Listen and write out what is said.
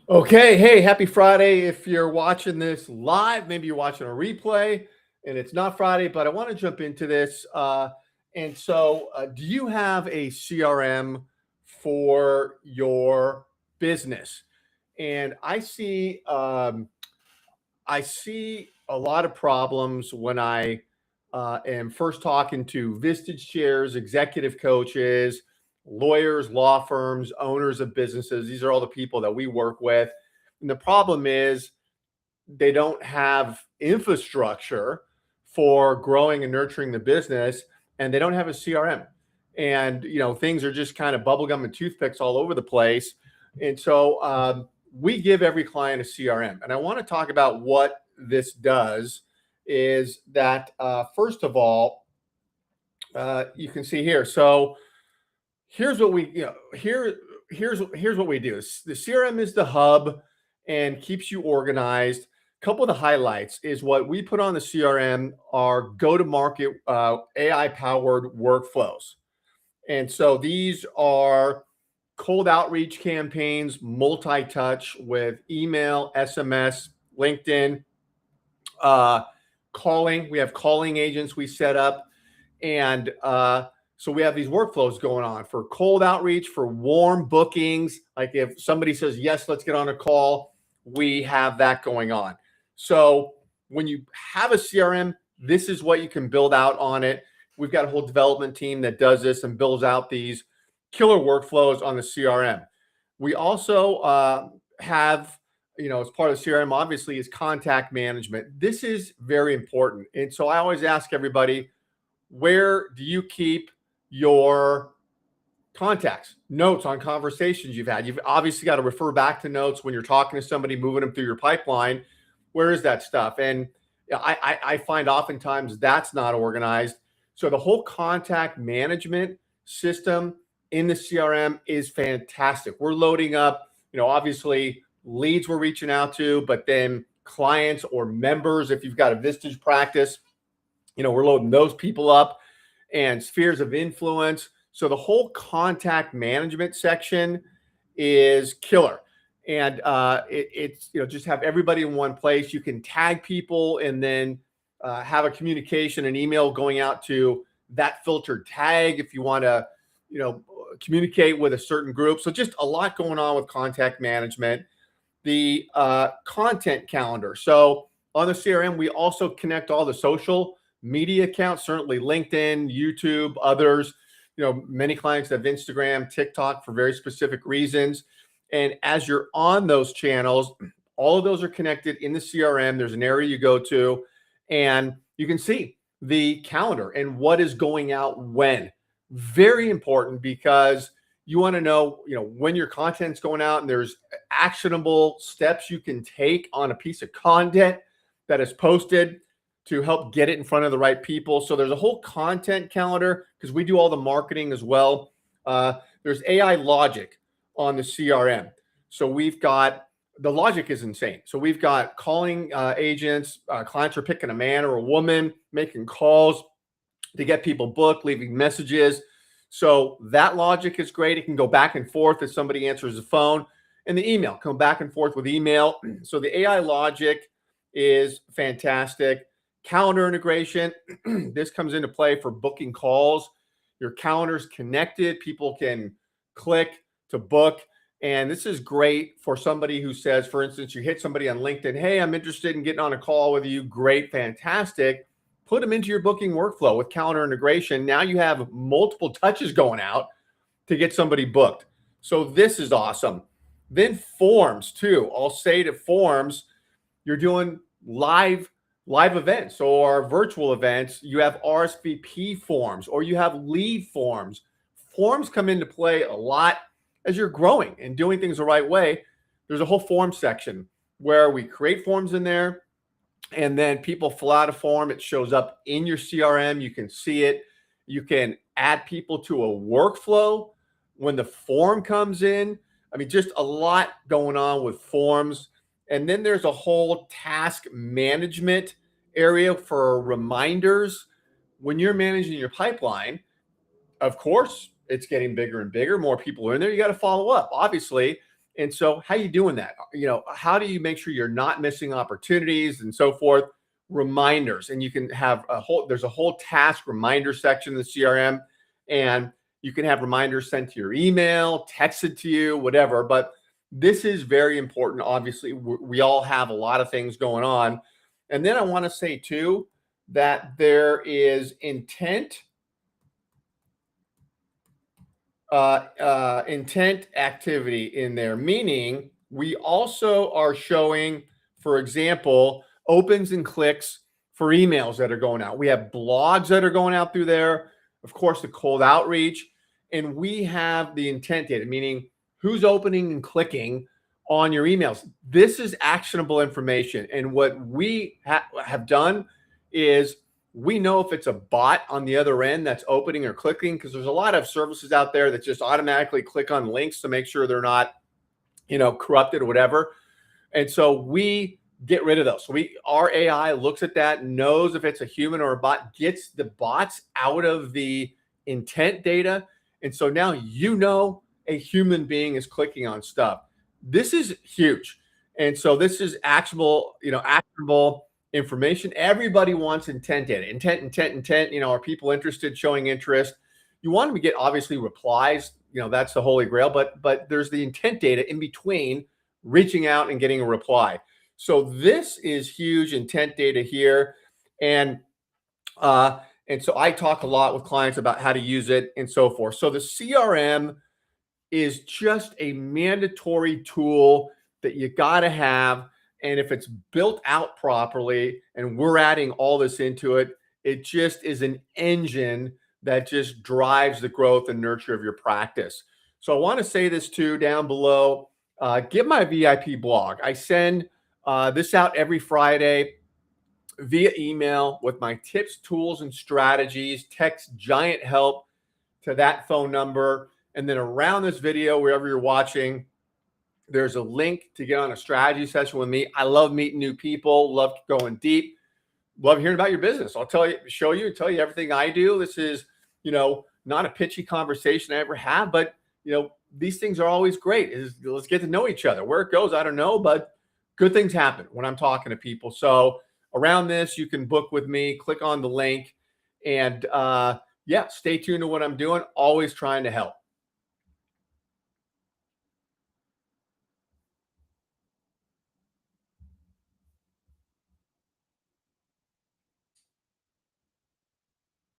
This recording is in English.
Okay, hey, happy Friday. If you're watching this live, maybe you're watching a replay and it's not Friday, but I want to jump into this. Do you have a CRM for your business? And I see a lot of problems when I am first talking to Vistage chairs, executive coaches, lawyers, law firms, owners of businesses. These are all the people that we work with. And the problem is they don't have infrastructure for growing and nurturing the business, and they don't have a CRM. And things are just kind of bubblegum and toothpicks all over the place. We give every client a CRM, and I want to talk about what this does. Is that first of all, you can see here. So here's what we here's what we do. The CRM is the hub and keeps you organized. A couple of the highlights is what we put on the CRM are go-to-market AI-powered workflows. And so these are cold outreach campaigns, multi-touch with email, SMS, LinkedIn, calling. We have calling agents we set up. And so we have these workflows going on for cold outreach, for warm bookings. Like if somebody says, yes, let's get on a call, we have that going on. So when you have a CRM, this is what you can build out on it. We've got a whole development team that does this and builds out these killer workflows on the CRM. We also have, as part of the CRM, obviously, is contact management. This is very important. And so I always ask everybody, where do you keep your contacts, notes on conversations you've had? You've obviously got to refer back to notes when you're talking to somebody, moving them through your pipeline. Where is that stuff? And I find oftentimes that's not organized. So the whole contact management system in the CRM is fantastic. We're loading up, obviously leads we're reaching out to, but then clients or members, if you've got a Vistage practice, we're loading those people up, and spheres of influence. So the whole contact management section is killer. And it's just have everybody in one place. You can tag people and then have a communication, an email going out to that filtered tag if you want to, communicate with a certain group. So just a lot going on with contact management. The content calendar. So on the CRM, we also connect all the social media accounts, certainly LinkedIn, YouTube, others. Many clients have Instagram, TikTok for very specific reasons. And as you're on those channels, all of those are connected in the CRM. There's an area you go to, and you can see the calendar and what is going out when. Very important, because you want to know, when your content's going out, and there's actionable steps you can take on a piece of content that is posted to help get it in front of the right people. So there's a whole content calendar because we do all the marketing as well. There's AI logic on the CRM. So we've got, the logic is insane. So we've got calling agents, clients are picking a man or a woman, making calls to get people booked, leaving messages. So that logic is great. It can go back and forth if somebody answers the phone, and the email, come back and forth with email. So the AI logic is fantastic. Calendar integration, this comes into play for booking calls. Your calendar's connected. People can click to book. And this is great for somebody who says, for instance, you hit somebody on LinkedIn, hey, I'm interested in getting on a call with you. Great, fantastic. Put them into your booking workflow with calendar integration. Now you have multiple touches going out to get somebody booked. So this is awesome. Then forms too. I'll say to forms, you're doing live events or virtual events. You have RSVP forms or you have lead forms. Forms come into play a lot as you're growing and doing things the right way. There's a whole form section where we create forms in there, and then people fill out a form. It shows up in your CRM. You can see it. You can add people to a workflow when the form comes in. I mean, just a lot going on with forms. And then there's a whole task management area for reminders. When you're managing your pipeline, of course, it's getting bigger and bigger. More people are in there. You got to follow up, obviously. And so how you doing that? How do you make sure you're not missing opportunities and so forth? Reminders. And you can have there's a whole task reminder section in the CRM, and you can have reminders sent to your email, texted to you, whatever. But this is very important. Obviously, we all have a lot of things going on. And then I want to say too, that there is intent intent activity in there, meaning we also are showing, for example, opens and clicks for emails that are going out. We have blogs that are going out through there, of course, the cold outreach, and we have the intent data, meaning who's opening and clicking on your emails. This is actionable information. And what we have done is we know if it's a bot on the other end that's opening or clicking, because there's a lot of services out there that just automatically click on links to make sure they're not, corrupted or whatever. And so we get rid of those. So our AI looks at that, knows if it's a human or a bot, gets the bots out of the intent data. And so now a human being is clicking on stuff. This is huge. And so this is actionable information. Everybody wants intent data. Intent. Are people interested, showing interest? You want them to get obviously replies. That's the holy grail. But there's the intent data in between reaching out and getting a reply. So this is huge intent data here. And so I talk a lot with clients about how to use it and so forth. So the CRM is just a mandatory tool that you got to have. And if it's built out properly and we're adding all this into it, it just is an engine that just drives the growth and nurture of your practice. So I want to say this too down below. Get my VIP blog. I send this out every Friday via email with my tips, tools, and strategies. Text Giant Help to that phone number. And then around this video, wherever you're watching, there's a link to get on a strategy session with me. I love meeting new people, love going deep, love hearing about your business. I'll tell you everything I do. This is, not a pitchy conversation I ever have, but, these things are always great. Let's get to know each other. Where it goes, I don't know, but good things happen when I'm talking to people. So around this, you can book with me, click on the link, and stay tuned to what I'm doing. Always trying to help.